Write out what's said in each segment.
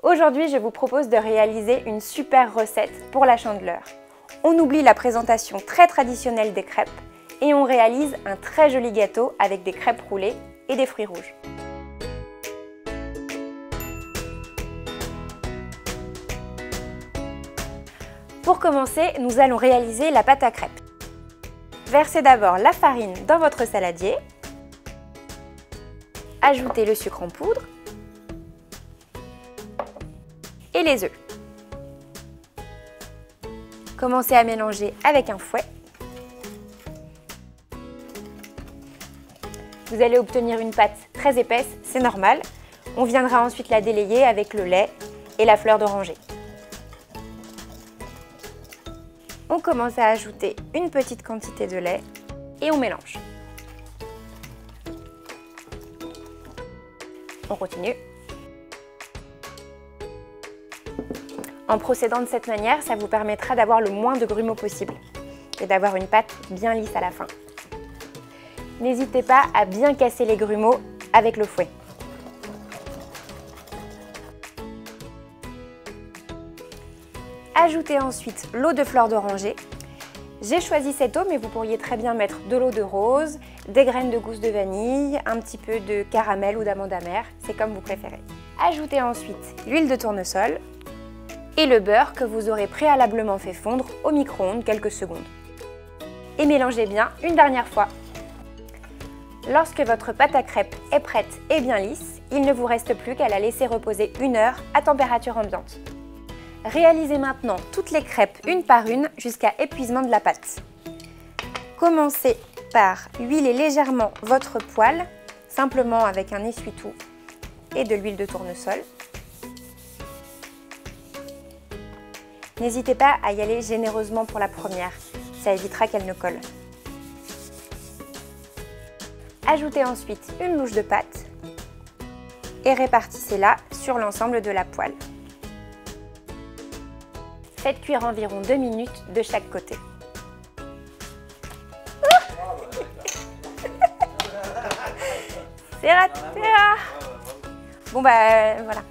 Aujourd'hui, je vous propose de réaliser une super recette pour la Chandeleur. On oublie la présentation très traditionnelle des crêpes et on réalise un très joli gâteau avec des crêpes roulées et des fruits rouges. Pour commencer, nous allons réaliser la pâte à crêpes. Versez d'abord la farine dans votre saladier. Ajoutez le sucre en poudre et les œufs. Commencez à mélanger avec un fouet. Vous allez obtenir une pâte très épaisse, c'est normal. On viendra ensuite la délayer avec le lait et la fleur d'oranger. On commence à ajouter une petite quantité de lait et on mélange. On continue. En procédant de cette manière, ça vous permettra d'avoir le moins de grumeaux possible et d'avoir une pâte bien lisse à la fin. N'hésitez pas à bien casser les grumeaux avec le fouet. Ajoutez ensuite l'eau de fleur d'oranger. J'ai choisi cette eau, mais vous pourriez très bien mettre de l'eau de rose, des graines de gousse de vanille, un petit peu de caramel ou d'amande amère, c'est comme vous préférez. Ajoutez ensuite l'huile de tournesol et le beurre que vous aurez préalablement fait fondre au micro-ondes quelques secondes. Et mélangez bien une dernière fois. Lorsque votre pâte à crêpes est prête et bien lisse, il ne vous reste plus qu'à la laisser reposer 1 heure à température ambiante. Réalisez maintenant toutes les crêpes une par une jusqu'à épuisement de la pâte. Commencez par huiler légèrement votre poêle, simplement avec un essuie-tout et de l'huile de tournesol. N'hésitez pas à y aller généreusement pour la première, ça évitera qu'elle ne colle. Ajoutez ensuite une louche de pâte et répartissez-la sur l'ensemble de la poêle. Faites cuire environ 2 minutes de chaque côté. C'est raté. Bon bah voilà.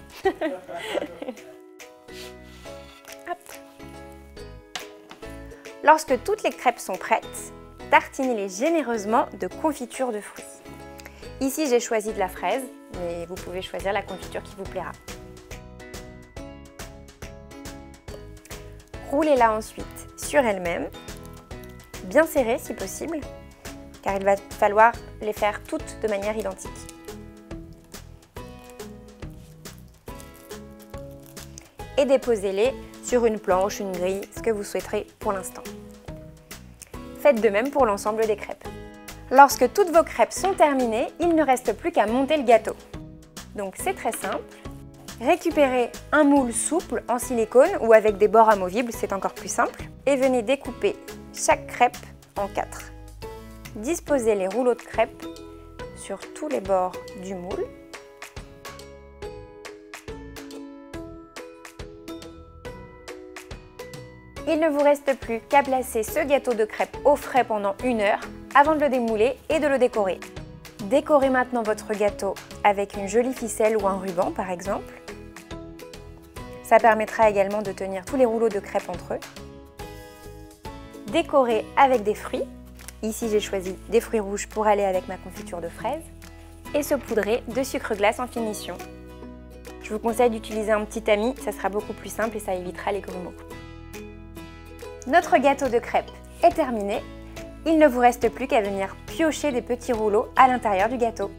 Hop. Lorsque toutes les crêpes sont prêtes, tartinez-les généreusement de confiture de fruits. Ici j'ai choisi de la fraise, mais vous pouvez choisir la confiture qui vous plaira. Roulez-la ensuite sur elle-même, bien serrée si possible, car il va falloir les faire toutes de manière identique. Et déposez-les sur une planche, une grille, ce que vous souhaiterez pour l'instant. Faites de même pour l'ensemble des crêpes. Lorsque toutes vos crêpes sont terminées, il ne reste plus qu'à monter le gâteau. Donc c'est très simple. Récupérez un moule souple en silicone ou avec des bords amovibles, c'est encore plus simple. Et venez découper chaque crêpe en 4. Disposez les rouleaux de crêpes sur tous les bords du moule. Il ne vous reste plus qu'à placer ce gâteau de crêpes au frais pendant 1 heure avant de le démouler et de le décorer. Décorez maintenant votre gâteau avec une jolie ficelle ou un ruban par exemple. Ça permettra également de tenir tous les rouleaux de crêpes entre eux. Décorez avec des fruits. Ici j'ai choisi des fruits rouges pour aller avec ma confiture de fraises. Et saupoudrer de sucre glace en finition. Je vous conseille d'utiliser un petit tamis, ça sera beaucoup plus simple et ça évitera les grumeaux. Notre gâteau de crêpes est terminé. Il ne vous reste plus qu'à venir piocher des petits rouleaux à l'intérieur du gâteau.